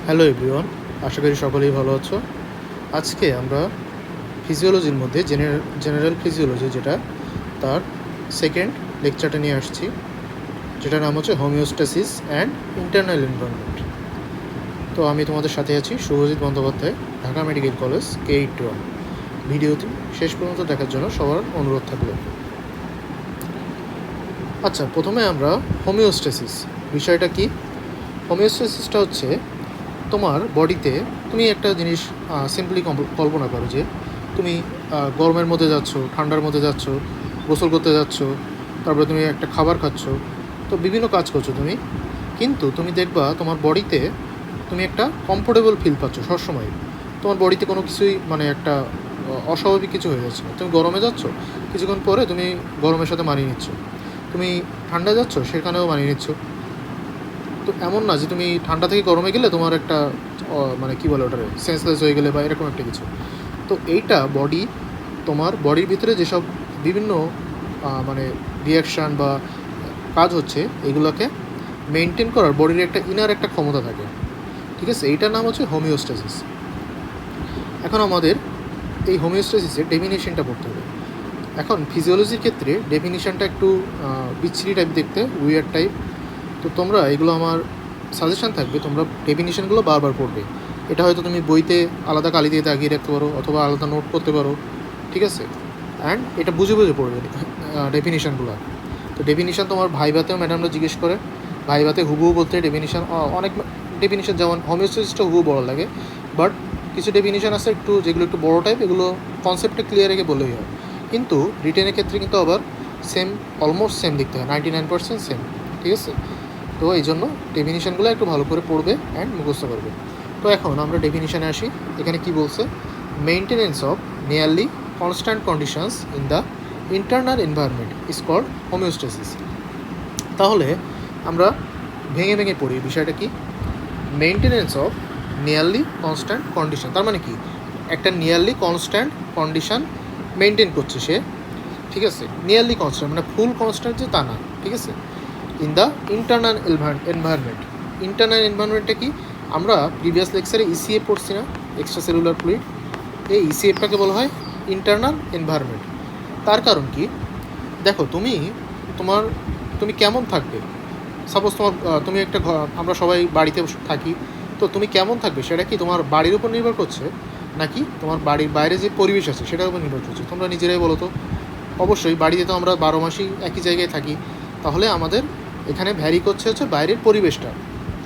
Hello everyone, আশা করি সকলেই ভালো আছো। আজকে আমরা ফিজিওলজির মধ্যে জেনারেল ফিজিওলজি, যেটা তার সেকেন্ড লেকচারটা নিয়ে আসছি, যেটার নাম হচ্ছে হোমিওস্ট্যাসিস অ্যান্ড ইন্টারনাল এনভায়রনমেন্ট। তো আমি তোমাদের সাথে আছি Subhajit Bandyopadhyay, Dhaka medical college K81। ভিডিওটি শেষ পর্যন্ত দেখার জন্য সবার অনুরোধ থাকলো। আচ্ছা, প্রথমে আমরা হোমিওস্ট্যাসিস বিষয়টা কি। হোমিওস্ট্যাসিসটা হচ্ছে তোমার বডিতে, তুমি একটা জিনিস সিম্পলি কল্পনা করো যে তুমি গরমের মধ্যে যাচ্ছ, ঠান্ডার মধ্যে যাচ্ছ, গোসল করতে যাচ্ছ, তারপরে তুমি একটা খাবার খাচ্ছ, তো বিভিন্ন কাজ করছো তুমি, কিন্তু তুমি দেখবা তোমার বডিতে তুমি একটা কমফোর্টেবল ফিল পাচ্ছ সবসময়। তোমার বডিতে কোনো কিছুই মানে একটা অস্বাভাবিক কিছু হয়ে যাচ্ছে না। তুমি গরমে যাচ্ছ, কিছুক্ষণ পরে তুমি গরমের সাথে মানিয়ে নিচ্ছ, তুমি ঠান্ডা যাচ্ছ, সেখানেও মানিয়ে নিচ্ছ। তো এমন না যে তুমি ঠান্ডা থেকে গরমে গেলে তোমার একটা মানে কী বলে ওটারে, সেন্সলেস হয়ে গেলে বা এরকম একটা কিছু। তো এইটা বডি, তোমার বডির ভিতরে যেসব বিভিন্ন মানে রিয়াকশান বা কাজ হচ্ছে, এগুলোকে মেনটেন করার বডির একটা ইনার একটা ক্ষমতা থাকে, ঠিক আছে। এইটার নাম হচ্ছে হোমিওস্ট্যাসিস। এখন আমাদের এই হোমিওস্ট্যাসিসের ডেফিনেশনটা পড়তে হবে। এখন ফিজিওলজির ক্ষেত্রে ডেফিনেশনটা একটু বিচ্ছিরি টাইপ দেখতে, উইয়ার টাইপ। তো তোমরা এগুলো, আমার সাজেশান থাকবে, তোমরা ডেফিনিশনগুলো বারবার পড়বে। এটা হয়তো তুমি বইতে আলাদা কালি দিয়ে দাগিয়ে রাখতে পারো, অথবা আলাদা নোট করতে পারো, ঠিক আছে। অ্যান্ড এটা বুঝে বুঝে পড়বে ডেফিনিশনগুলো। তো ডেফিনিশন তোমার ভাইভাতেও ম্যাডামরা জিজ্ঞেস করে, ভাইভাতে হুবহু বলতে ডেফিনিশন অনেক ডেফিনিশন, যেমন হোমিওস্ট্যাসিসটা হুবহু বড় লাগে, বাট কিছু ডেফিনিশন আছে একটু, যেগুলো একটু বড় টাইপ, এগুলো কনসেপ্টটা ক্লিয়ার রেখে বললেই হয়। কিন্তু রিটেনের ক্ষেত্রে কিন্তু আবার সেম, অলমোস্ট সেম লিখতে হয়, 99% সেম, ঠিক আছে। তো এই জন্য ডেফিনিশনগুলো একটু ভালো করে পড়বে অ্যান্ড মুখস্থ করবে। তো এখন আমরা ডেফিনিশানে আসি। এখানে কি বলছে, maintenance of nearly constant conditions in the internal environment is called homeostasis. তাহলে আমরা ভেঙে ভেঙে পড়ি বিষয়টা কি। Maintenance of nearly constant condition, তার মানে কি, একটা নিয়ারলি কনস্ট্যান্ট কন্ডিশন মেনটেন করছে সে, ঠিক আছে। নিয়ারলি কনস্ট্যান্ট মানে ফুল কনস্ট্যান্ট যে তা না, ঠিক আছে। In the internal environment. Internal এনভায়রনমেন্টটা কি, আমরা প্রিভিয়াস লেকচারে ইসিএফ পড়ছি না, এক্সট্রা সেলুলার ফ্লুইড। এই ইসিএফটাকে বলা হয় ইন্টারনাল এনভায়রনমেন্ট। তার কারণ কি, দেখো তুমি কেমন থাকবে। সাপোজ তুমি একটা আমরা সবাই বাড়িতে থাকি, তো তুমি কেমন থাকবে সেটা কি তোমার বাড়ির উপর নির্ভর করছে, নাকি তোমার বাড়ির বাইরে যে পরিবেশ আছে সেটার উপর নির্ভর করছে? তোমরা নিজেরাই বলো তো। অবশ্যই বাড়িতে তো আমরা 12 মাসই একই জায়গায় থাকি, তাহলে আমাদের এখানে ভ্যারি করছে হচ্ছে বাইরের পরিবেশটা।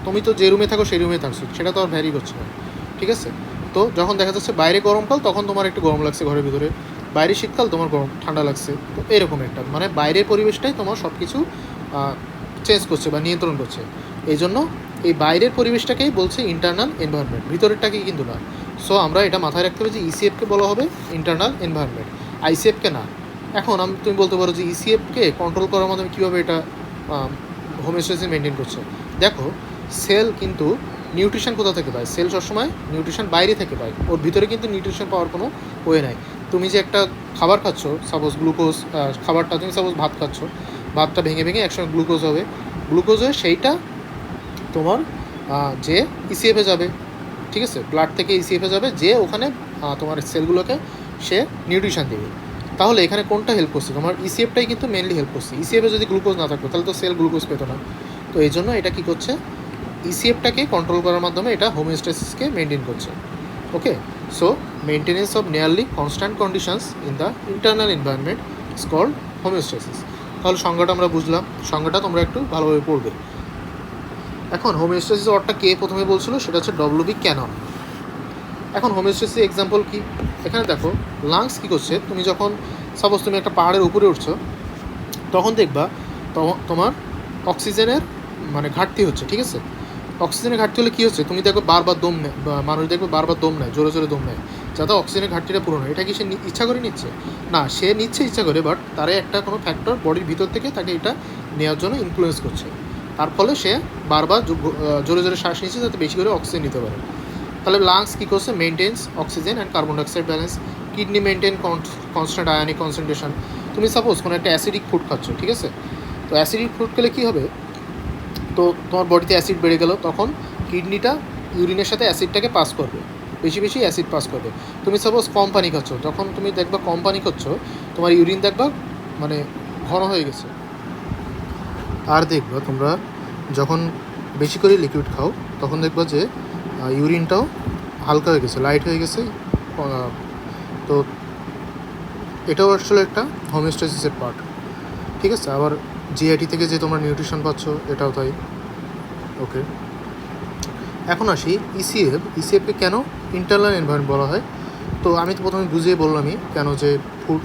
তুমি তো যে রুমে থাকো সেই রুমে থাকছো, সেটা তো আর ভ্যারি করছে না, ঠিক আছে। তো যখন দেখা যাচ্ছে বাইরে গরমকাল, তখন তোমার একটু গরম লাগছে ঘরের ভিতরে, বাইরে শীতকাল তোমার গরম ঠান্ডা লাগছে। তো এরকম একটা মানে বাইরের পরিবেশটাই তোমার সব কিছু চেঞ্জ করছে বা নিয়ন্ত্রণ করছে। এই জন্য এই বাইরের পরিবেশটাকেই বলছে ইন্টারনাল এনভায়রনমেন্ট, ভিতরেরটাকেই কিন্তু না। সো আমরা এটা মাথায় রাখতে হবে যে ইসিএফকে বলা হবে ইন্টারনাল এনভায়রনমেন্ট, আইসিএফকে না। এখন তুমি বলতে পারো যে ইসিএফকে কন্ট্রোল করার মাধ্যমে কীভাবে এটা হোমিওস্ট্যাসিস মেনটেন করছে। দেখো, সেল কিন্তু নিউট্রিশন কোথা থেকে পায়? সেল সবসময় নিউট্রিশন বাইরে থেকে পায়, ওর ভিতরে কিন্তু নিউট্রিশন পাওয়ার কোনো ওয়ে নাই। তুমি যে একটা খাবার খাচ্ছ, সাপোজ গ্লুকোজ, খাবারটা তুমি সাপোজ ভাত খাচ্ছ, ভাতটা ভেঙে ভেঙে একসঙ্গে গ্লুকোজ হবে, গ্লুকোজ হয়ে সেইটা তোমার যে ইসিএফে যাবে, ঠিক আছে, ব্লাড থেকে ইসিএফে যাবে, যে ওখানে তোমার সেলগুলোকে সে নিউট্রিশন দেবে। তাহলে এখানে কোনটা হেল্প করছে? তোমার ইসিএফটাই কিন্তু মেনলি হেল্প করছে। ইসিএফে যদি গ্লুকোজ না থাকতো তাহলে তো সেল গ্লুকোজ পেতো না। তো এই জন্য এটা কী করছে, ইসিএফটাকে কন্ট্রোল করার মাধ্যমে এটা হোমিওস্ট্যাসিসকে মেনটেন করছে। Okay, so maintenance of nearly constant conditions in the internal environment is called homeostasis. তাহলে সংজ্ঞাটা আমরা বুঝলাম, সংজ্ঞাটা তোমরা একটু ভালোভাবে পড়বে। এখন হোমিওস্ট্যাসিস অর্থটা কে প্রথমে বলছিল, সেটা হচ্ছে ডব্লিউ বি ক্যানন। এখন হোমিওস্ট্যাসিস এক্সাম্পল কি, এখানে দেখো লাংস কী করছে, তুমি যখন সাপোজ তুমি একটা পাহাড়ের উপরে উঠছো, তখন দেখবা তোমার অক্সিজেনের মানে ঘাটতি হচ্ছে, ঠিক আছে। অক্সিজেনের ঘাটতি হলে কী হচ্ছে, তুমি দেখো বারবার দম নেয়, মানুষ দেখবে বারবার দম নেয়, জোরে জোরে দম নেয়, যাতে অক্সিজেনের ঘাটতিটা পূরণ হয়। এটা কি সে ইচ্ছা করে নিচ্ছে? না, সে নিচ্ছে ইচ্ছা করে, বাট তারে একটা কোনো ফ্যাক্টর বডির ভিতর থেকে তাকে এটা নেওয়ার জন্য ইনফ্লুয়েন্স করছে। তার ফলে সে বারবার জোরে জোরে শ্বাস নিচ্ছে, যাতে বেশি করে অক্সিজেন নিতে পারে। তাহলে লাংস কী করছে, maintains oxygen and carbon dioxide balance. Kidney maintain constant ionic concentration. তুমি সাপোজ কোনো একটা অ্যাসিডিক ফুড খাচ্ছ, ঠিক আছে, তো অ্যাসিডিক ফুড খেলে কী হবে, তো তোমার বডিতে অ্যাসিড বেড়ে গেল, তখন কিডনিটা ইউরিনের সাথে অ্যাসিডটাকে পাস করবে, বেশি বেশি অ্যাসিড পাস করবে। তুমি সাপোজ কম পানি খাচ্ছ, যখন তুমি দেখবা কম পানি খাচ্ছ তোমার ইউরিন দেখবা মানে ঘন হয়ে গেছে। আর দেখবা তোমরা যখন বেশি করে লিকুইড খাও তখন দেখবা যে ইউরিনটাও হালকা হয়ে গেছে, লাইট হয়ে গেছে। তো এটাও আসলে একটা হোমিওস্ট্যাসিসের পার্ট, ঠিক আছে। আবার জিআইটি থেকে যে তোমরা নিউট্রিশন পাচ্ছ এটাও তাই। ওকে, এখন আসি ইসিএফ। ইসিএফকে কেন ইন্টারনাল এনভায়রনমেন্ট বলা হয়? তো আমি তো প্রথমে বুঝিয়ে বললামই কেন, যে ফুড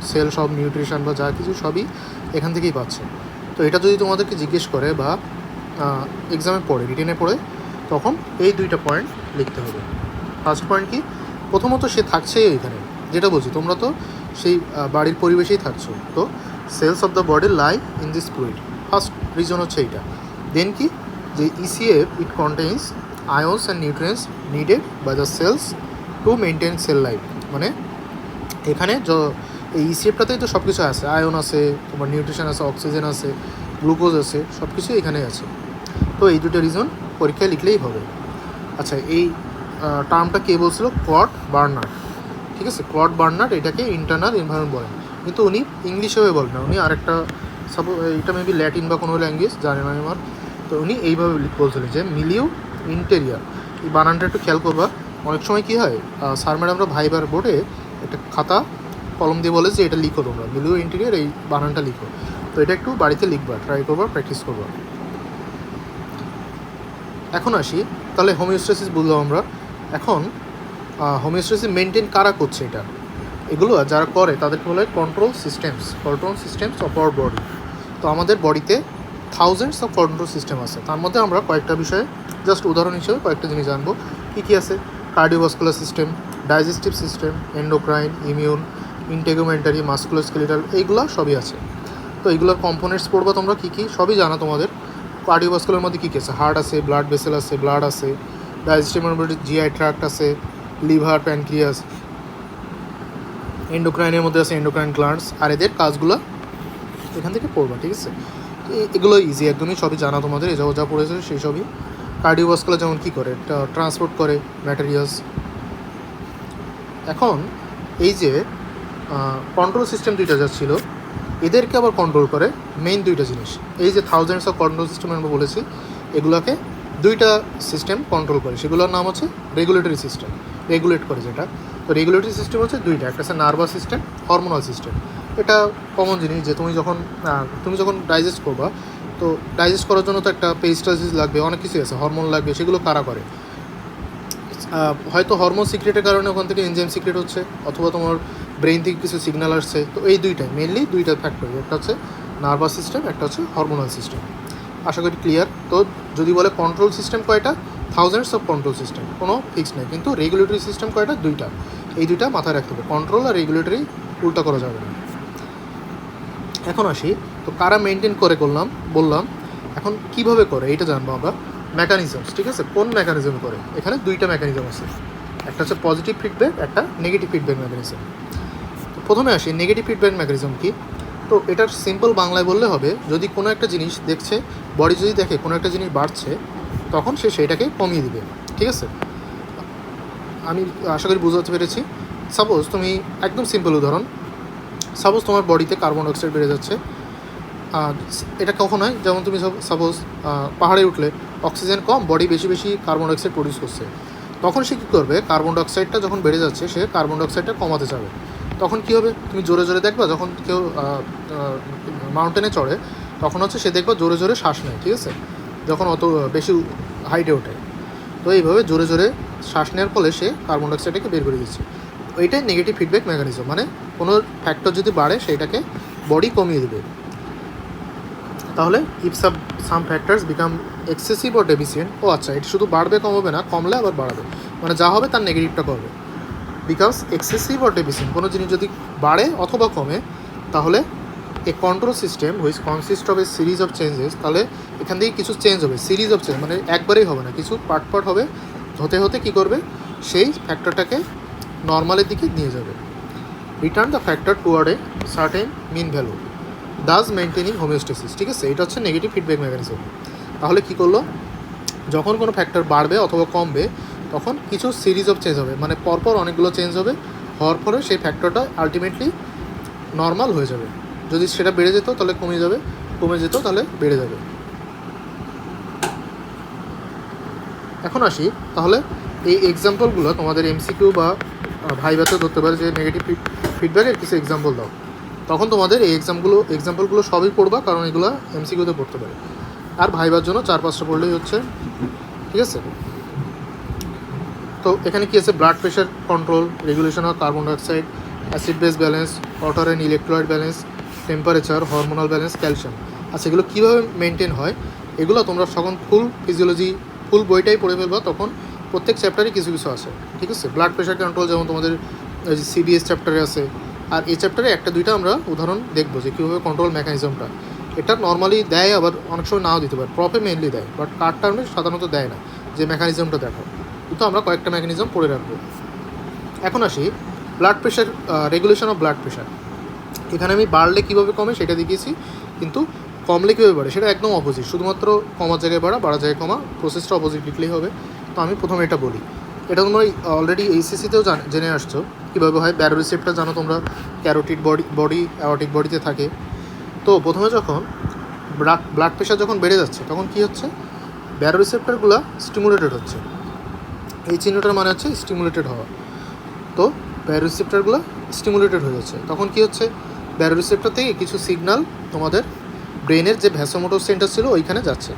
সেল সব নিউট্রিশন বা যা কিছু সবই এখান থেকেই পাচ্ছে। তো এটা যদি তোমাদেরকে জিজ্ঞেস করে বা এক্সামে পড়ে, রিটেনে পড়ে, তখন এই দুইটা পয়েন্ট লিখতে হবে। ফার্স্ট পয়েন্ট কি? প্রথমত সে থাকছেই এখানে, যেটা বলছি তোমরা তো সেই বাড়ির পরিবেশেই থাকছো। তো cells of the body lie in this fluid, first reason হচ্ছে এইটা। দেন কি, যে ECF it contains ions and nutrients needed by the cells to maintain cell life. মানে এখানে এই ইসিএফটাতেই তো সব কিছু আছে, আয়ন আছে, তোমার নিউট্রিশন আছে, অক্সিজেন আছে, গ্লুকোজ আছে, সব কিছুই এখানেই আছে। তো এই দুটো রিজন পরীক্ষায় লিখলেই হবে। আচ্ছা, এই টার্মটা কে বলছিল? ক্লড বার্নার্ড, ঠিক আছে। ক্লড বার্নার্ড এটাকে ইন্টারনাল এনভায়রনমেন্ট বলেন, কিন্তু উনি ইংলিশেও বলেন না, উনি আরেকটা সাপোজ এটা মেবি ল্যাটিন বা কোনো ল্যাঙ্গুয়েজ জানে না আমার। তো উনি এইভাবে বলছিলেন যে মিলিউ ইন্টেরিয়ার। এই বানানটা একটু খেয়াল করবা। অনেক সময় কী হয়, স্যার ম্যাডামরা ভাইবার বোর্ডে একটা খাতা কলম দিয়ে বলে যে এটা লিখো তোমরা, মিলিউ ইন্টেরিয়ার এই বানানটা লিখো। তো এটা একটু বাড়িতে লিখবা, ট্রাই করবা, প্র্যাকটিস করবা। এখন আসি, তাহলে হোমিওস্ট্যাসিস বুঝলাম আমরা। এখন হোমিওস্ট্যাসিস মেনটেন কারা করছে এটা? এগুলো যারা করে তাদেরকে বলে control systems of our body. তো আমাদের বডিতে থাউজেন্ডস অফ কন্ট্রোল সিস্টেম আছে, তার মধ্যে আমরা কয়েকটা বিষয়ে জাস্ট উদাহরণ হিসেবে কয়েকটা জিনিস জানবো। কী কী আছে? Cardiovascular system, digestive system, endocrine, immune, integumentary, musculoskeletal, এইগুলো সবই আছে। তো এইগুলোর কম্পোনেন্টস পড়বো তোমরা, কী কী সবই জানা তোমাদের। কার্ডিওভাস্কুলার মধ্যে কী কী আছে? হার্ট আছে, ব্লাড ভেসেল আছে, ব্লাড আছে। ডাইজেস্টিভের মধ্যে জিআই ট্র্যাক্ট আছে, লিভার, প্যানক্রিয়াস। এন্ডোক্রাইনের মধ্যে আছে এন্ডোক্রাইন গ্ল্যান্ডস। আর এদের কাজগুলো এখান থেকে পড়বা, ঠিক আছে। এগুলো ইজি একদমই, সবই জানা তোমাদের, এ যা পড়েছে সেই সবই। কার্ডিওভাস্কুলার যেমন কী করে, ট্রান্সপোর্ট করে ম্যাটেরিয়ালস। এখন এই যে কন্ট্রোল সিস্টেম দুইটা যা ছিল, এদেরকে আবার কন্ট্রোল করে মেইন দুইটা জিনিস। এই যে থাউজেন্ডস অফ কন্ট্রোল সিস্টেম আমরা বলেছি, এগুলোকে দুইটা সিস্টেম কন্ট্রোল করে, সেগুলোর নাম হচ্ছে রেগুলেটরি সিস্টেম, রেগুলেট করে যেটা। তো রেগুলেটরি সিস্টেম হচ্ছে দুইটা, একটা হচ্ছে নার্ভাস সিস্টেম, হরমোনাল সিস্টেম। এটা কমন জিনিস যে তুমি যখন ডাইজেস্ট করবা, তো ডাইজেস্ট করার জন্য তো একটা পেরিস্টালসিস লাগবে, অনেক কিছু আছে, হরমোন লাগবে, সেগুলো কারা করে? হয়তো হরমোন সিক্রেটের কারণে ওখান থেকে এনজাইম সিক্রেট হচ্ছে, অথবা তোমার ব্রেইন থেকে কিছু সিগন্যাল আসছে। তো এই দুইটাই মেনলি দুইটা ফ্যাক্টর, একটা হচ্ছে নার্ভাস সিস্টেম, একটা হচ্ছে হরমোনাল সিস্টেম। আশা করি ক্লিয়ার। তো যদি বলে কন্ট্রোল সিস্টেম কয়টা, থাউজেন্ডস অফ কন্ট্রোল সিস্টেম, কোনো ফিক্স নেই। কিন্তু রেগুলেটরি সিস্টেম কয়টা, দুইটা। এই দুইটা মাথায় রাখতে হবে, কন্ট্রোল আর রেগুলেটরি উল্টা করা যাবে না। এখন আসি, তো কারা মেনটেন করে বললাম। এখন কিভাবে করে এটা জানবো আমরা, মেকানিজমস, ঠিক আছে। কোন মেকানিজম করে? এখানে দুইটা মেকানিজম আছে, একটা হচ্ছে পজিটিভ ফিডব্যাক, একটা নেগেটিভ ফিডব্যাক মেকানিজম। তো প্রথমে আসি নেগেটিভ ফিডব্যাক মেকানিজম কি। তো এটার সিম্পল বাংলায় বললে হবে, যদি কোনো একটা জিনিস দেখছে, বডি যদি দেখে কোনো একটা জিনিস বাড়ছে, তখন সে সেইটাকে কমিয়ে দিবে, ঠিক আছে। আমি আশা করি বুঝতে পেরেছি। সাপোজ তুমি একদম সিম্পল উদাহরণ, সাপোজ তোমার বডিতে কার্বন ডাইঅক্সাইড বেড়ে যাচ্ছে। এটা কখন হয়, যেমন তুমি সাপোজ পাহাড়ে উঠলে অক্সিজেন কম, বডি বেশি বেশি কার্বন ডাইঅক্সাইড প্রডিউস করছে। তখন সে কী করবে, কার্বন ডাইঅক্সাইডটা যখন বেড়ে যাচ্ছে, সে কার্বন ডাইঅক্সাইডটা কমাতে চাবে। তখন কী হবে, তুমি জোরে জোরে দেখবা, যখন কেউ মাউন্টেনে চড়ে, তখন হচ্ছে সে দেখবা জোরে জোরে শ্বাস নেয়, ঠিক আছে, যখন অত বেশি হাইটে ওঠে। তো এইভাবে জোরে জোরে শ্বাস নেওয়ার ফলে সে কার্বন ডাইঅক্সাইডটাকে বের করে দিচ্ছে। ওইটাই নেগেটিভ ফিডব্যাক মেকানিজম, মানে কোনো ফ্যাক্টর যদি বাড়ে সেইটাকে বডি কমিয়ে দেবে। তাহলে if some factors become excessive ও ডেফিসিয়েন্ট, ও আচ্ছা, এটা শুধু বাড়বে কমবে না, কমলে আবার বাড়াবে, মানে যা হবে তার নেগেটিভটা করবে। বিকজ এক্সেসিভ ও ডেফিসিয়েন্ট, কোনো জিনিস যদি বাড়ে অথবা কমে, তাহলে a control system which consist of a series of changes, তাহলে এখান থেকে কিছু চেঞ্জ হবে, সিরিজ অফ চেঞ্জ, মানে একবারেই হবে না, কিছু পার্ট হবে, হতে হতে কী করবে, সেই ফ্যাক্টরটাকে নর্মালের দিকে নিয়ে যাবে। Return the factor toward a certain mean value, thus maintaining homeostasis, ঠিক আছে। এটা হচ্ছে নেগেটিভ ফিডব্যাক মেকানিজম। তাহলে কী করলো, যখন কোনো ফ্যাক্টর বাড়বে অথবা কমবে তখন কিছু সিরিজ অফ চেঞ্জ হবে, মানে পরপর অনেকগুলো চেঞ্জ হবে, হওয়ার পরে সেই ফ্যাক্টরটা আলটিমেটলি নর্মাল হয়ে যাবে। যদি সেটা বেড়ে যেত তাহলে কমে যাবে, কমে যেত তাহলে বেড়ে যাবে। এখন আসি তাহলে এই এক্সাম্পলগুলো তোমাদের এমসিকিউ বা ভাইভাতে ধরতে পারে যে নেগেটিভ ফিডব্যাকের কিছু এক্সাম্পল দাও, তখন তোমাদের এই এক্সাম্পলগুলো সবই পড়বা, কারণ এগুলো এমসিকিউতে পড়তে পারে। আর ভাইবার জন্য 4-5টা পড়লেই হচ্ছে, ঠিক আছে। তো এখানে কী আছে, blood pressure control, regulation of carbon dioxide, acid base balance, water and electrolyte balance, temperature, hormonal balance, calcium. আচ্ছা, এগুলো কীভাবে মেনটেন হয় এগুলো তোমরা যখন ফুল বইটাই পড়ে ফেলবা তখন প্রত্যেক চ্যাপ্টারে কিছু কিছু আছে, ঠিক আছে। ব্লাড প্রেশার কন্ট্রোল যেমন তোমাদের সিবিএস চ্যাপ্টারে আছে, আর এই চ্যাপ্টারে 1-2টা আমরা উদাহরণ দেখবো যে কীভাবে কন্ট্রোল মেকানিজমটা। এটা নর্মালি দেয়, আবার অনেক সময় নাও দিতে পারে, প্রপে মেনলি দেয়, বাট কার টার্মে সাধারণত দেয় না যে মেকানিজমটা দেখো, কিন্তু আমরা কয়েকটা মেকানিজম পড়ে রাখবো। এখন আসি blood pressure, regulation of blood pressure. এখানে আমি বাড়লে কীভাবে কমে সেটা দেখিয়েছি, কিন্তু কমলে কীভাবে বাড়ে সেটা একদম অপোজিট, শুধুমাত্র কমার জায়গায় বাড়া, বাড়ার জায়গায় কমা, প্রসেসটা অপোজিট লিখলেই হবে। তো আমি প্রথমে এটা বলি, এটা তোমরা অলরেডি এইচএসসিতেও জেনে আসছো কীভাবে হয়। ব্যারোরিসেপ্টর জানো তোমরা, ক্যারোটিড বডি অ্যাওর্টিক বডিতে থাকে। তো প্রথমে যখন ব্লাড প্রেশার যখন বেড়ে যাচ্ছে তখন কী হচ্ছে, ব্যারোরিসেপ্টরগুলো স্টিমুলেটেড হচ্ছে। এই চিহ্নটার মানে হচ্ছে স্টিমুলেটেড হওয়া। তো ব্যারোরিসেপ্টরগুলো স্টিমুলেটেড হয়ে যাচ্ছে, তখন কী হচ্ছে, ব্যারোরিসেপ্টর থেকে কিছু সিগন্যাল তোমাদের ব্রেনের যে ভ্যাসোমোটর সেন্টার ছিল ওইখানে যাচ্ছে।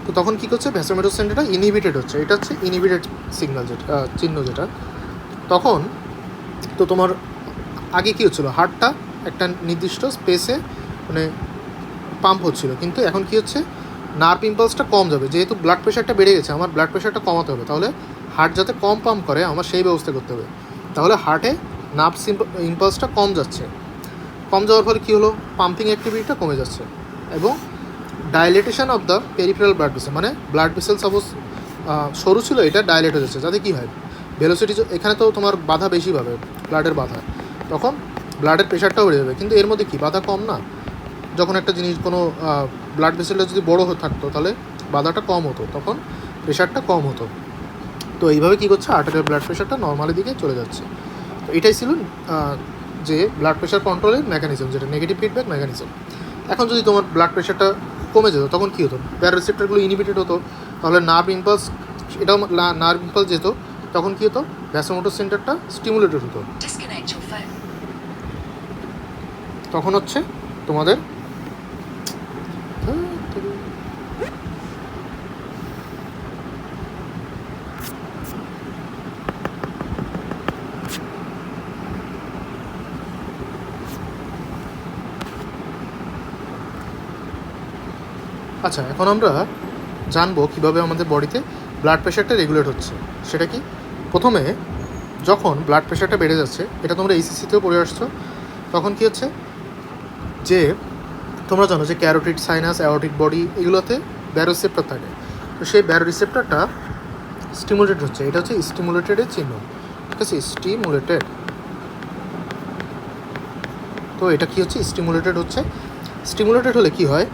তো তখন কী করছে, ভ্যাসোমোটর সেন্টারটা ইনহিবিটেড হচ্ছে, এটা হচ্ছে ইনহিবিটেড সিগন্যাল, যেটা চিহ্ন যেটা। তখন তো তোমার আগে কী হচ্ছিলো, হার্টটা একটা নির্দিষ্ট স্পেসে মানে পাম্প হচ্ছিলো, কিন্তু এখন কী হচ্ছে, নার্ভ ইম্পালসটা কম যাবে, যেহেতু ব্লাড প্রেশারটা বেড়ে গেছে, আমার ব্লাড প্রেশারটা কমাতে হবে, তাহলে হার্ট যাতে কম পাম্প করে আমার সেই ব্যবস্থা করতে হবে। তাহলে হার্টে নার্ভ ইম্পালসটা কম যাচ্ছে, কম যাওয়ার ফলে কী হলো, পাম্পিং অ্যাক্টিভিটিটা কমে যাচ্ছে, এবং dilatation of the peripheral blood vessel, মানে ব্লাড ভেসেল সাপোজ সরু ছিল, এটা ডাইলেট হয়ে যাচ্ছে, যাতে কী হয়, ভেলোসিটি, এখানে তো তোমার বাধা বেশি পাবে, ব্লাডের বাধা, তখন ব্লাডের প্রেশারটাও বেড়ে যাবে। কিন্তু এর মধ্যে কি বাধা কম না, যখন একটা জিনিস কোনো ব্লাড ভেসেলটা যদি বড়ো হয়ে থাকতো তাহলে বাধাটা কম হতো, তখন প্রেশারটা কম হতো। তো এইভাবে কী করছে, আর্টারিয়াল ব্লাড প্রেশারটা নর্মালের দিকে চলে যাচ্ছে। তো এটাই ছিল যে ব্লাড প্রেশার কন্ট্রোলের মেকানিজম, যেটা নেগেটিভ ফিডব্যাক মেকানিজম। এখন যদি তোমার ব্লাড প্রেশারটা কমে যেত তখন কী হতো, ব্যারোরিসেপ্টরগুলো ইনহিবিটেড হতো, তাহলে নার্ভ ইম্পালস, এটাও নার্ভ ইম্পালস যেত, তখন কী হতো, ভ্যাসোমোটর সেন্টারটা স্টিমুলেটেড হতো, তখন হচ্ছে তোমাদের আচ্ছা, এখন আমরা জানবো কীভাবে আমাদের বডিতে ব্লাড প্রেশারটা রেগুলেট হচ্ছে। সেটা কি, প্রথমে যখন ব্লাড প্রেশারটা বেড়ে যাচ্ছে, এটা তোমরা এইচএসসিতেও পড়ে আসছো, তখন কী হচ্ছে, যে তোমরা জানো যে ক্যারোটিড, সাইনাস, অ্যাওর্টিক বডি, এগুলোতে ব্যারোরিসেপ্টর থাকে। তো সেই ব্যারোরিসেপ্টরটা স্টিমুলেটেড হচ্ছে, এটা হচ্ছে স্টিমুলেটেডের চিহ্ন, ঠিক আছে, স্টিমুলেটেড। তো এটা কী হচ্ছে, স্টিমুলেটেড হচ্ছে। স্টিমুলেটেড হলে কি হয়,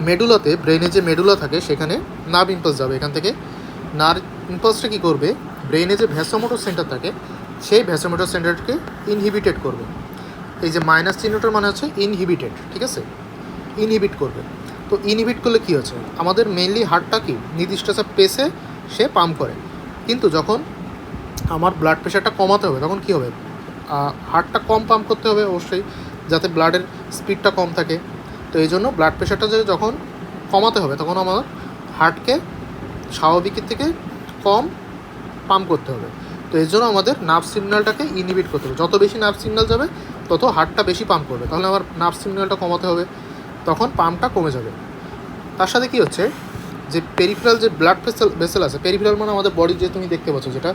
মেডুলাতে, ব্রেনে যে মেডুলা থাকে সেখানে নার্ভ ইম্পালস যাবে, এখান থেকে নার্ভ ইম্পালসটা কী করবে, ব্রেনে যে ভ্যাসোমোটর সেন্টার থাকে সেই ভ্যাসোমোটর সেন্টারকে ইনহিবিটেড করবে। এই যে মাইনাস চিহ্নটার মানে হচ্ছে ইনহিবিটেড, ঠিক আছে, ইনহিবিট করবে। তো ইনহিবিট করলে কী হচ্ছে, আমাদের মেইনলি হার্টটা কি নির্দিষ্ট একটা পেসে সে পাম্প করে, কিন্তু যখন আমার ব্লাড প্রেশারটা কমাতে হবে তখন কী হবে, হার্টটা কম পাম্প করতে হবে অবশ্যই, যাতে ব্লাডের স্পিডটা কম থাকে। তো এই জন্য ব্লাড প্রেশারটা যখন কমাতে হবে তখন আমার হার্টকে স্বাভাবিকের থেকে কম পাম্প করতে হবে। তো এই জন্য আমাদের নার্ভ সিগন্যালটাকে ইনহিবিট করতে হবে, যত বেশি নার্ভ সিগন্যাল যাবে তত হার্টটা বেশি পাম্প করবে, তাহলে আমার নার্ভ সিগন্যালটা কমাতে হবে, তখন পাম্পটা কমে যাবে। তার সাথে কী হচ্ছে, যে পেরিফেরাল যে ব্লাড ভেসেল আছে, পেরিফেরাল মানে আমাদের বডি যে তুমি দেখতে পাচ্ছ যেটা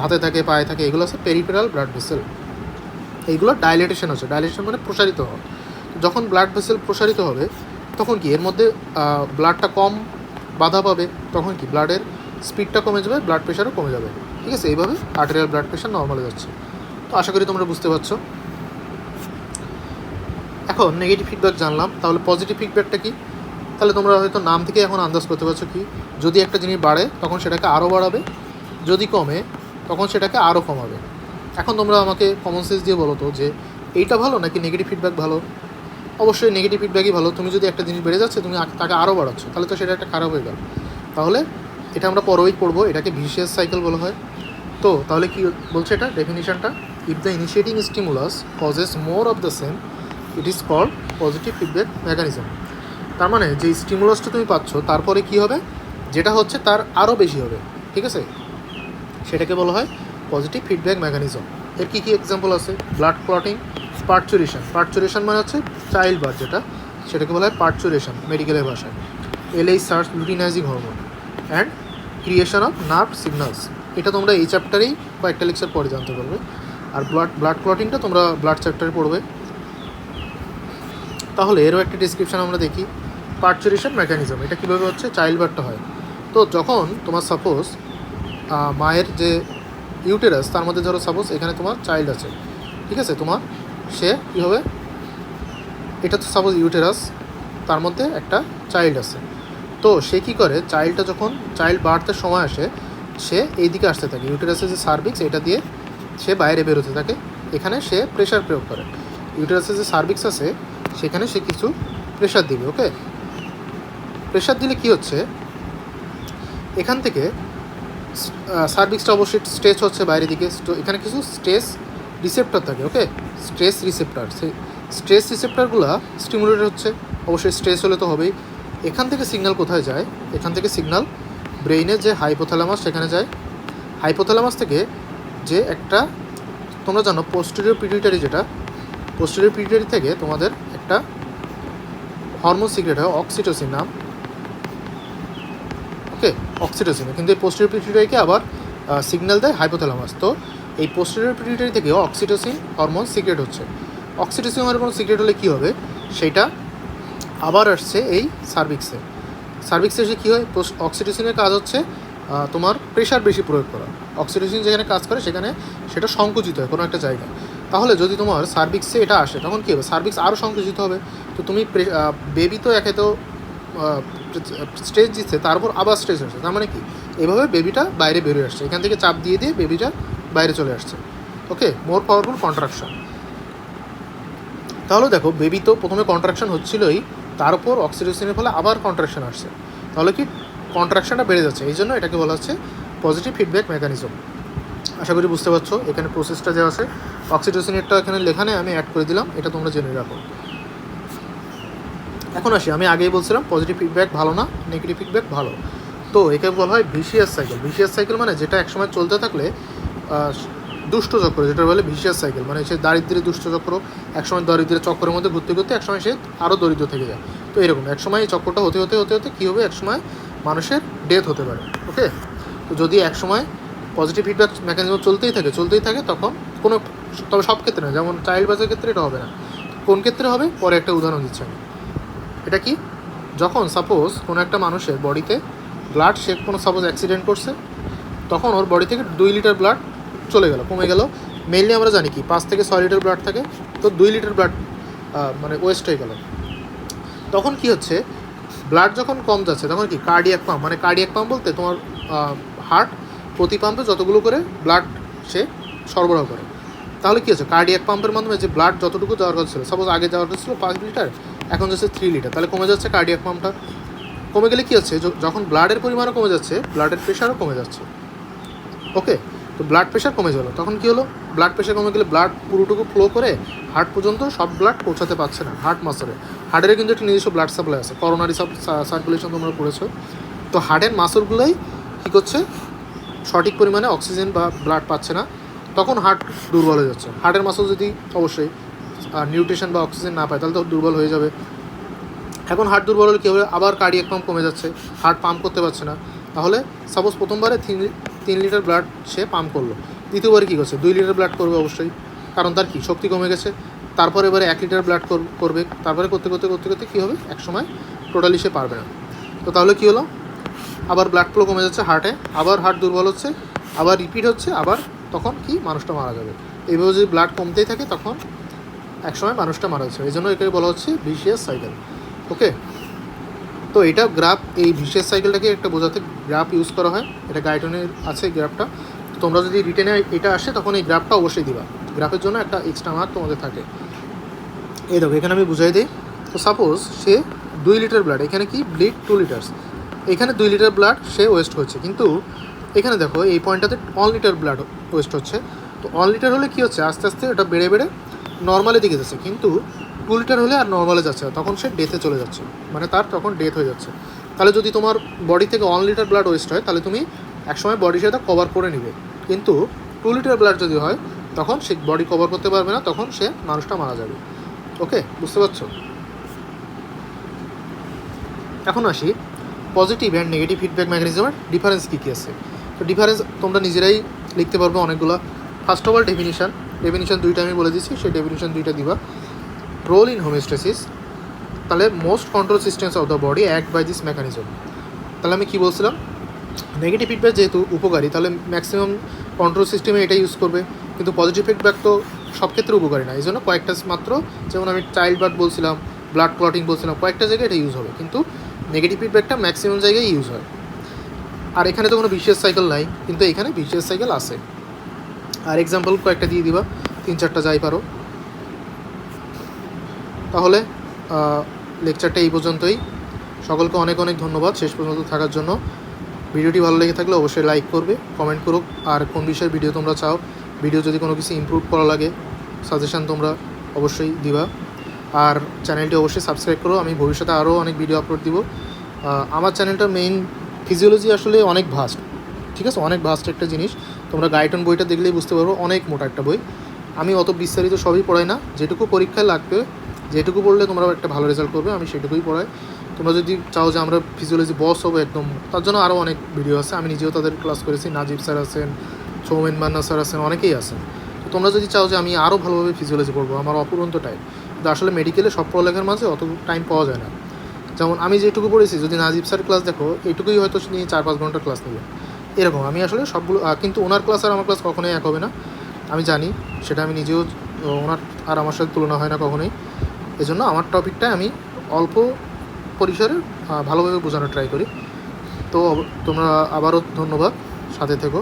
হাতে থাকে, পায়ে থাকে, এগুলো আছে পেরিফেরাল ব্লাড ভেসেল। এইগুলো ডাইলেটেশন হচ্ছে, ডাইলেটেশন মানে প্রসারিত হওয়া। যখন ব্লাড ভেসেল প্রসারিত হবে তখন কি এর মধ্যে ব্লাডটা কম বাধা পাবে, তখন কি ব্লাডের স্পিডটা কমে যাবে, ব্লাড প্রেশারও কমে যাবে, ঠিক আছে। এইভাবে আর্টেরিয়াল ব্লাড প্রেশার নর্মালে যাচ্ছে। তো আশা করি তোমরা বুঝতে পারছো। এখন নেগেটিভ ফিডব্যাক জানলাম, তাহলে পজিটিভ ফিডব্যাকটা কি, তাহলে তোমরা হয়তো নাম থেকে এখন আন্দাজ করতে পারছো কি, যদি একটা জিনিস বাড়ে তখন সেটাকে আরও বাড়াবে, যদি কমে তখন সেটাকে আরও কমাবে। এখন তোমরা আমাকে কমন সেন্স দিয়ে বলো তো যে এইটা ভালো নাকি নেগেটিভ ফিডব্যাক ভালো? অবশ্যই নেগেটিভ ফিডব্যাকই ভালো। তুমি যদি একটা জিনিস বেড়ে যাচ্ছে তুমি তাকে আরও বাড়াচ্ছ, তাহলে তো সেটা একটা খারাপ হয়ে গেল। তাহলে এটা আমরা পরেই পড়বো, এটাকে ভিশিয়াস সাইকেল বলা হয়। তো তাহলে কি বলছে এটা ডেফিনিশনটা? If the initiating stimulus causes more of the same it is called positive feedback mechanism. তার মানে যে স্টিমুলাসটা তুমি পাচ্ছ তারপরে কি হবে, যেটা হচ্ছে তার আরও বেশি হবে, ঠিক আছে, সেটাকে বলা হয় পজিটিভ ফিডব্যাক মেকানিজম। এর কী কী এক্সাম্পল আছে? Blood clotting, parturition. পার্চুরেশন মানে হচ্ছে চাইল্ড বার্থ, যেটা সেটাকে বলা হয় পার্চুরেশন মেডিকেলের ভাষায়। LH surge luteinizing hormone and creation of nerve signals. এটা তোমরা এই চ্যাপ্টারেই কয়েকটা লেকচার পরে জানতে পারবে। আর ব্লাড ক্লটিংটা তোমরা ব্লাড চ্যাপ্টারে পড়বে। তাহলে এরও একটা ডিসক্রিপশান আমরা দেখি। পার্চুরেশন মেকানিজম এটা কীভাবে হচ্ছে, চাইল্ড বার্থটা হয়। তো যখন তোমার সাপোজ মায়ের যে ইউটেরাস তার মধ্যে ধরো সাপোজ এখানে তোমার চাইল্ড আছে, ঠিক আছে, তোমার সে কী হবে, এটা তো সাপোজ ইউটেরাস, তার মধ্যে একটা চাইল্ড আছে। তো সে কী করে, চাইল্ডটা যখন চাইল্ড বার্থের সময় আসে সে এই দিকে আসতে থাকে, ইউটেরাসের যে সার্ভিক্স এটা দিয়ে সে বাইরে বেরোতে থাকে। এখানে সে প্রেশার প্রয়োগ করে, ইউটেরাসের যে সার্ভিক্স আছে সেখানে সে কিছু প্রেশার দিবে। ওকে, প্রেশার দিলে কি হচ্ছে, এখান থেকে সার্ভিক্সটা অবশ্যই স্ট্রেচ হচ্ছে বাইরের দিকে, এখানে কিছু স্ট্রেস রিসেপ্টর থাকে। ওকে, স্ট্রেস রিসেপ্টর, সেই স্ট্রেস রিসেপ্টরগুলো স্টিমুলেটেড হচ্ছে, অবশ্যই স্ট্রেস হলে তো হবেই। এখান থেকে সিগন্যাল কোথায় যায়, এখান থেকে সিগন্যাল ব্রেইনের যে হাইপোথ্যালামাস সেখানে যায়। হাইপোথ্যালামাস থেকে যে একটা, তোমরা জানো পোস্টেরিয়র পিটুইটারি, যেটা পোস্টেরিয়র পিটুইটারি থেকে তোমাদের একটা হরমোন সিক্রেট হয় অক্সিটোসিন নাম। ওকে, অক্সিটোসিন, কিন্তু এই পোস্টেরিয়র পিটুইটারিকে আবার সিগন্যাল দেয় হাইপোথ্যালামাস। তো এই পোস্টেরিয়র পিটুইটারি থেকে অক্সিটোসিন হরমোন সিক্রেট হচ্ছে। অক্সিটোসিন হরমোন সিক্রেট হলে কী হবে, সেইটা আবার আসছে এই সার্ভিক্সে। সার্ভিক্সে এসে কী হয়, অক্সিটোসিনের কাজ হচ্ছে তোমার প্রেশার বেশি প্রয়োগ করা। অক্সিটোসিন যেখানে কাজ করে সেখানে সেটা সংকুচিত হয় কোনো একটা জায়গায়। তাহলে যদি তোমার সার্ভিক্সে এটা আসে তখন কী হবে, সার্ভিক্স আরও সংকুচিত হবে। তো তুমি বেবি তো একে তো স্ট্রেস দিচ্ছে, তারপর আবার স্ট্রেস আসছে, তার মানে কি এভাবে বেবিটা বাইরে বেরিয়ে আসছে, এখান থেকে চাপ দিয়ে দিয়ে বেবিটা বাইরে চলে আসছে। ওকে, মোর পাওয়ারফুল কন্ট্রাকশন। তাহলে দেখো বেবি তো প্রথমে কন্ট্রাকশন হচ্ছিলোই, তার উপর অক্সিটোসিনের ফলে আবার কন্ট্রাকশন আসছে, তাহলে কি কন্ট্রাকশনটা বেড়ে যাচ্ছে। এই জন্য এটাকে বলা হচ্ছে পজিটিভ ফিডব্যাক মেকানিজম। আশা করি বুঝতে পারছো, এখানে প্রসেসটা যে আছে অক্সিটোসিনেরটা এখানে লেখা নেই, আমি অ্যাড করে দিলাম, এটা তোমরা জেনে রাখো। এখন আসি, আমি আগেই বলছিলাম পজিটিভ ফিডব্যাক ভালো না, নেগেটিভ ফিডব্যাক ভালো। তো একে বলা হয় ভিশিয়াস সাইকেল। ভিশিয়াস সাইকেল মানে যেটা একসময় চলতে থাকলে দুষ্ট চক্র, যেটা বলে ভিশিয়াস সাইকেল, মানে সে দারিদ্রের দুষ্ট চক্র, একসময় দারিদ্রের চক্রের মধ্যে ঘুরতে ঘুরতে একসময় সে আরও দরিদ্র থেকে যায়। তো এরকম একসময় এই চক্রটা হতে হতে হতে হতে কী হবে, একসময় মানুষের ডেথ হতে পারে। ওকে, তো যদি একসময় পজিটিভ ফিডব্যাক মেকানিজম চলতেই থাকে তখন কোনো, তবে সব ক্ষেত্রে না, যেমন চাইল্ড বার্থের ক্ষেত্রে এটা হবে না। কোন ক্ষেত্রে হবে, পরে একটা উদাহরণ দিচ্ছি আমি। এটা কি, যখন সাপোজ কোনো একটা মানুষের বডিতে ব্লাড, সে কোনো সাপোজ অ্যাক্সিডেন্ট করছে, তখন ওর বডি থেকে 2 লিটার ব্লাড চলে গেল, কমে গেল। মেইনলি আমরা জানি কি 5 থেকে 6 লিটার ব্লাড থাকে, তো 2 লিটার ব্লাড মানে ওয়েস্ট হয়ে গেল। তখন কি হচ্ছে, ব্লাড যখন কম যাচ্ছে তখন কি কার্ডিয়াক পাম্প, মানে কার্ডিয়াক পাম্প বলতে তোমার হার্ট প্রতি পাম্পে যতগুলো করে ব্লাড সে সরবরাহ করে। তাহলে কী হচ্ছে, কার্ডিয়াক পাম্পের মাধ্যমে যে ব্লাড যতটুকু যাওয়ার কথা ছিল, সাপোজ আগে যাওয়ার কথা ছিল 5 লিটার, এখন যাচ্ছে 3 লিটার, তাহলে কমে যাচ্ছে কার্ডিয়াক পাম্পটা। কমে গেলে কী হচ্ছে, যখন ব্লাডের পরিমাণও কমে যাচ্ছে, ব্লাডের প্রেশারও কমে যাচ্ছে। ওকে, তো ব্লাড প্রেশার কমে গেলো, তখন কী হলো, ব্লাড প্রেশার কমে গেলে ব্লাড পুরোটুকু ফ্লো করে হার্ট পর্যন্ত সব ব্লাড পৌঁছাতে পারছে না, হার্ট মাসলে। হার্টের কিন্তু একটা নিজস্ব ব্লাড সাপ্লাই আছে, করোনারি সার্কুলেশন তোমরা পড়েছো। তো হার্টের মাসলগুলোই কী করছে, সঠিক পরিমাণে অক্সিজেন বা ব্লাড পাচ্ছে না, তখন হার্ট দুর্বল হয়ে যাচ্ছে। হার্টের মাসল যদি অবশ্যই নিউট্রিশন বা অক্সিজেন না পায় তাহলে তো দুর্বল হয়ে যাবে। এখন হার্ট দুর্বল হলে কী হবে, আবার কার্ডিয়াক পাম্প কমে যাচ্ছে, হার্ট পাম্প করতে পারছে না। তাহলে সাপোজ প্রথমবারে 3 লিটার ব্লাড সে পাম্প করলো, দ্বিতীয়বারে কী করছে, 2 লিটার ব্লাড করবে অবশ্যই, কারণ তার কি শক্তি কমে গেছে। তারপরে এবারে 1 লিটার ব্লাড করবে, তারপরে করতে করতে করতে করতে কী হবে, একসময় টোটালি সে পারবে না। তো তাহলে কী হলো, আবার ব্লাড ফ্লো কমে যাচ্ছে হার্টে, আবার হার্ট দুর্বল হচ্ছে, আবার রিপিট হচ্ছে, আবার তখন কি মানুষটা মারা যাবে। এইভাবে যদি ব্লাড কমতেই থাকে তখন একসময় মানুষটা মারা যাচ্ছে। এই জন্য এটাকে বলা হচ্ছে ভিশিয়াস সাইকেল। ওকে, তো এটা গ্রাফ, এই ভিসিএস সাইকেলটাকে একটা বোঝাতে গ্রাফ ইউজ করা হয়। এটা গাইডনের আছে গ্রাফটা। তোমরা যদি রিটেনে এটা আসে তখন এই গ্রাফটা অবশ্যই দিবা, গ্রাফের জন্য একটা এক্সট্রা মার্ক তোমাদের থাকে। এই দেখো এখানে আমি বুঝাই দিই। তো সাপোজ সে 2 লিটার ব্লাড, এখানে কি ব্লিড 2 লিটার্স, এখানে 2 লিটার ব্লাড সে ওয়েস্ট হচ্ছে, কিন্তু এখানে দেখো এই পয়েন্টটাতে 1 লিটার ব্লাড ওয়েস্ট হচ্ছে। তো 1 লিটার হলে কী হচ্ছে, আস্তে আস্তে এটা বেড়ে বেড়ে নর্মালের দিকে যাচ্ছে, কিন্তু 2 লিটার হলে আর নর্মালে যাচ্ছে না, তখন সে ডেথে চলে যাচ্ছে, মানে তার তখন ডেথ হয়ে যাচ্ছে। তাহলে যদি তোমার বডি থেকে 1 লিটার ব্লাড ওয়েস্ট হয় তাহলে তুমি একসময় বডি সেটা কভার করে নিবে, কিন্তু 2 লিটার ব্লাড যদি হয় তখন সে বডি কভার করতে পারবে না, তখন সে মানুষটা মারা যাবে। ওকে, বুঝতে পারছো? এখন আসি পজিটিভ অ্যান্ড নেগেটিভ ফিডব্যাক মেকানিজমের ডিফারেন্স কী কী আছে। তো ডিফারেন্স তোমরা নিজেরাই লিখতে পারবে অনেকগুলো। ফার্স্ট অফ অল ডেফিনিশন 2টা আমি বলে দিচ্ছি, সেই ডেফিনিশন 2টা দিবা। রোল ইন হোমিওস্ট্যাসিস, তাহলে most control systems of the body act by this mechanism. তাহলে আমি কী বলছিলাম, নেগেটিভ ফিডব্যাক যেহেতু উপকারী তাহলে ম্যাক্সিমাম কন্ট্রোল সিস্টেমে এটাই ইউজ করবে, কিন্তু পজিটিভ ফিডব্যাক তো সব ক্ষেত্রে উপকারী না, এই জন্য কয়েকটা মাত্র, যেমন আমি চাইল্ড বার্থ বলছিলাম, ব্লাড ক্লটিং বলছিলাম, কয়েকটা জায়গায় এটা ইউজ হবে, কিন্তু নেগেটিভ ফিডব্যাকটা ম্যাক্সিমাম জায়গায় ইউজ হয়। আর এখানে তো কোনো ভিসিয়াস সাইকেল নাই, কিন্তু এখানে ভিসিয়াস সাইকেল আছে। আর এক্সাম্পল কয়েকটা দিয়ে দিবা, 3-4টা যাই পারো। তাহলে লেকচারটা এই পর্যন্তই। সকলকে অনেক অনেক ধন্যবাদ শেষ পর্যন্ত থাকার জন্য। ভিডিওটি ভালো লেগে থাকলে অবশ্যই লাইক করবে, কমেন্ট করো, আর কোন বিষয়ের ভিডিও তোমরা চাও, ভিডিও যদি কোনো কিছু ইমপ্রুভ করা লাগে সাজেশান তোমরা অবশ্যই দিবা। আর চ্যানেলটি অবশ্যই সাবস্ক্রাইব করো, আমি ভবিষ্যতে আরও অনেক ভিডিও আপলোড দিব। আমার চ্যানেলটার মেইন ফিজিওলজি আসলে অনেক ভাস্ট, ঠিক আছে, অনেক ভাস্ট একটা জিনিস। তোমরা গাইটন বইটা দেখলেই বুঝতে পারবো, অনেক মোটা একটা বই। আমি অত বিস্তারিত সবই পড়াই না, যেটুকু পরীক্ষায় লাগবে, যেটুকু পড়লে তোমরা একটা ভালো রেজাল্ট করবে আমি সেটুকুই পড়াই। তোমরা যদি চাও যে আমরা ফিজিওলজি বস হবো একদম, তার জন্য আরও অনেক ভিডিও আছে, আমি নিজেও তাদের ক্লাস করেছি, নাজিব স্যার আছেন, সৌমেন মান্না স্যার আছেন, অনেকেই আছেন। তো তোমরা যদি চাও যে আমি আরও ভালোভাবে ফিজিওলজি পড়বো, আমার অপুরন্ত টাইম, কিন্তু আসলে মেডিকেলে সব পড়ালেখার মাঝে অত টাইম পাওয়া যায় না। যেমন আমি যেটুকু পড়েছি, যদি নাজিব স্যার ক্লাস দেখো, এইটুকুই হয়তো নিয়ে 4-5 ঘন্টা ক্লাস নেবে, এরকম। আমি আসলে সবগুলো, কিন্তু ওনার ক্লাস আর আমার ক্লাস কখনোই এক হবে না, আমি জানি সেটা, আমি নিজেও, ওনার আর আমার সাথে তুলনা হয় না কখনোই। এজন্য আমার টপিকটা আমি অল্প পরিসরে ভালোভাবে বোঝানোর ট্রাই করি। তো তোমরা আবারও ধন্যবাদ, সাথে থেকো।